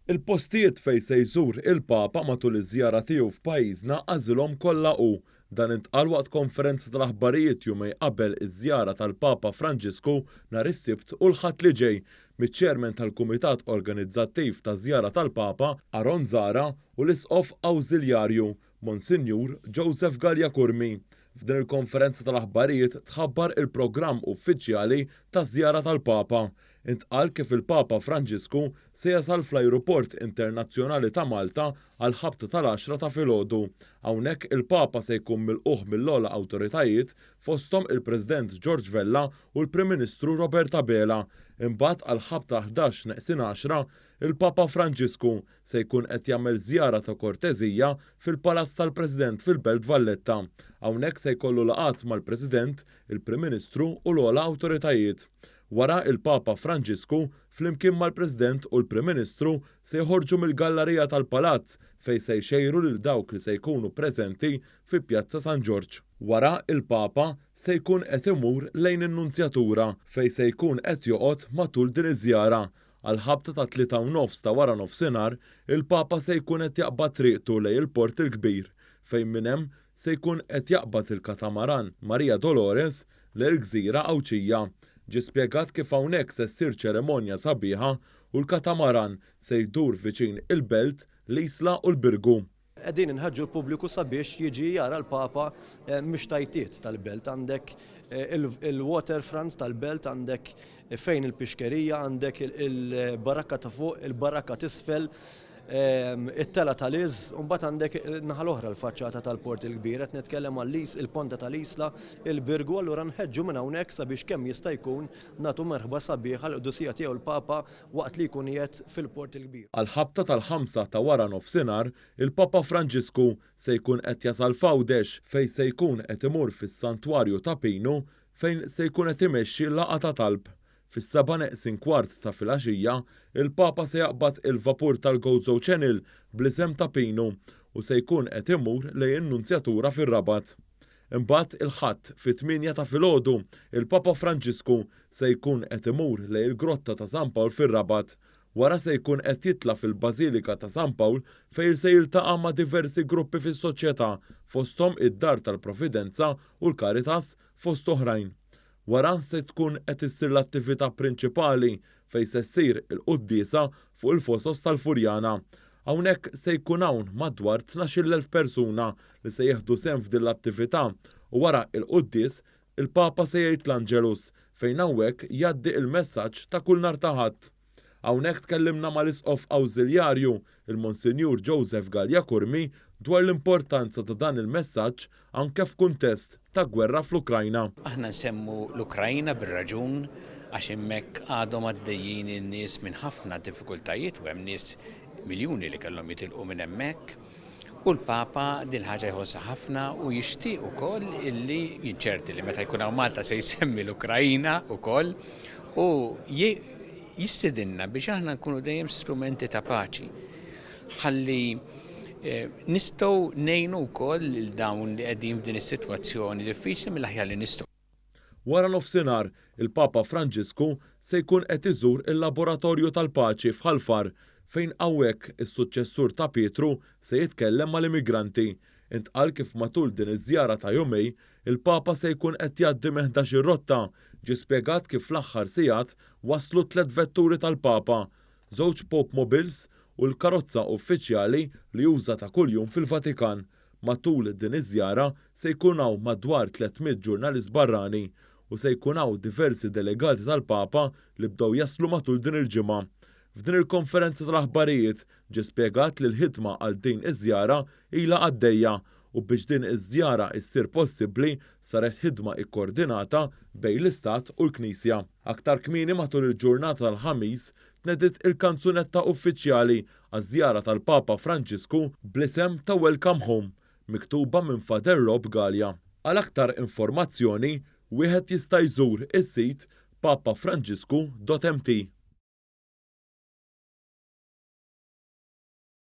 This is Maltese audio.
Il-postijiet fejn se jżur il-Papa matul iż-żjara tiegħu f'pajjiżna għażilhom kollha hu. Dan intqal waqt konferenza tal-aħbarijiet jumej qabel iż-żjara tal-Papa Franġisku nhar is-Sibt u l-Ħadd li ġej miċ-Chairman tal-Kumitat Organizzattiv taż-Żjara tal-Papa Aron Zara u l-Isqof Awżiljarju Monsinjur Joseph Gallia Kurmi. F'din il-konferenza tal-aħbarijiet tħabbar il-programm uffiċjali taż-żjara tal-Papa. Intqal kif il-Papa Franġisku se jasal fl-Ajruport Internazzjonali ta' Malta għal ħabta tal-10 ta' filgħodu. Hawnhekk il-Papa se jkun milquh mill-ogħla awtoritajiet fosthom il-President George Vella u l-Prim Ministru Roberta Bela. Imbagħad għal ħabta 11-10 il-Papa Franġisku se jkun qed jagħmel żjara ta' korteżija fil-Palazz tal-President fil-Belt Valletta. Hawnhekk se jkollu laqgħat mal-President, il-Prim Ministru u l-ogħla awtoritajiet. Wara il-Papa Franġisku flimkien mal-President u l-Prim Ministru se jħorġu mill-gallerija tal-Palazz fejn se jxejru lil dawk li se jkunu preżenti fi Pjazza San George. Wara il-Papa se jkun qed imur lejn in-Nunzjatura fejn se jkun qed joqgħod matul din iż-żjara. Għal ħabta ta' 3:30 ta' wara nofsinhar, il-Papa se jkun qed jaqbad triqtu lejn il-Port il-Kbir fejn minn hemm se jkun qed jaqbad il-katamaran Maria Dolores lejn il-Gżira Awċija. Ġie spjegat kif hawnhekk se ssir ċeremonja sabiħa u l-katamaran se jdur viċin il-Belt, l-Isla u l-Birgu. Qegħdin inħeġġu l-pubbliku sabiex jiġi jara l-Papa mixtajtiet tal-Belt. Għandek il-waterfront tal-Belt, għandek fejn il-pixkerija, għandek il-barakka ta' fuq, il-barakka t'isfel, it-tela tal-Iż, u mbagħad għandek naħa l-oħra l-faċċata tal-Port il-Kbir, qed nitkellem għall-Is, il-Ponta tal-Isla, il-Birgu, allura nħeġġu minn hawnhekk sabiex kemm jista' jkun nagħtu merħba sabiħa l-qudusija tiegħu l-Papa waqt li jkun qiegħed fil-Port il-Kbir. Għal ħabta tal-5 ta' wara nofsinhar, il-Papa Franġisku se jkun qed jasal f'Għawdex fejn se jkun qed imur fis-Santwarju ta' Pinu fejn se jkun qed imexxi laqgħa ta' talb. Fis-7:15 ta' filgħaxija, il-Papa se jaqbad il-vapur tal-Gozo Channel bl-isem ta' Pinu u se jkun qed imur lejn in-Nunzjatura fir-Rabat. Imbagħad il-Ħadd fit-8 ta' filgħodu, il-Papa Franġisku se jkun qed imur lejn il-Grotta ta' San Pawl fir-Rabat. Wara se jkun qed jitla fil-Bażilika ta' San Pawl fejn se jiltaqa' ma' diversi gruppi fis-soċjetà fosthom id-Dar tal-Providenza u l-Karitas fost oħrajn. Wara se tkun qed issir l-attività prinċipali fejn se ssir il-quddiesa fuq il-Fosos tal-Furjana. Hawnhekk se jkun hawn madwar 12,000 persuna li se jieħdu sehem f'din l-attività u wara il-quddies il-Papa se jgħid l-Anġelus fejn hawnhekk jgħaddi il-messaġġ ta' kull nhar ta' Ħadd. Hawnhekk tkellimna mal-Isqof Awżiljarju il-Monsinjur Joseph Gallia Kurmi dwar l-importanza ta' dan il-messaġġ anke f'kuntest ta' gwerra fl-Ukrajna. Aħna nsemmu l-Ukrajna bir-raġun għax hemmhekk għadhom għaddejjin in-nies minn ħafna diffikultajiet u hemm nies miljuni li kellhom jitilqu minn hemmhekk. U l-Papa din ħaġa jħossha ħafna u jixtieq ukoll illi jinċerti li meta jkun hawn Malta se jsemmi l-Ukrajna ukoll u jistidinna biex aħna nkunu dejjem strumenti ta' paċi. Ħalli nistgħu ngħinu wkoll lil dawn li qegħdin f'din is-sitwazzjoni diffiċli mill-aħjar li nistgħu. Wara nofsinhar, il-Papa Franġisku se jkun qed iżur il-Laboratorju tal-Paċi f'Ħalfar fejn hawnhekk is-suċċessur ta' Pietru se jitkellem mal-immigranti. Intqal kif matul din iż-żjara ta' jumej, il-Papa se jkun qed jgħaddi meħdax ir-rotta. Ġie spjegat kif fl-aħħar sigħat waslu 3 vetturi tal-Papa, 2 Pope Mobiles u l-karozza uffiċjali li juża ta' kuljum fil-Vatikan. Matul din iż-żjara se jkun hawn madwar 300 ġurnalist barrani u se jkun hawn diversi delegati tal-Papa li bdew jaslu matul din il-ġimgħa. F'din il-konferenza tal-aħbarijiet ġie spjegat li l-ħidma għal din iż-żjara ilha għaddejja u biex din iż-żjara ssir possibbli saret ħidma kkoordinata bejn l-Istat u l-Knisja. Aktar kmieni matul il-ġurnata tal-Ħamis tnediet il-kanzunetta uffiċjali għaż-żjara tal-Papa Franġisku bl-isem ta' Welcome Home, miktuba minn Father Rob Gallia. Għal aktar informazzjoni, wieħed jista' jżur is-sit papafranġisku.mt.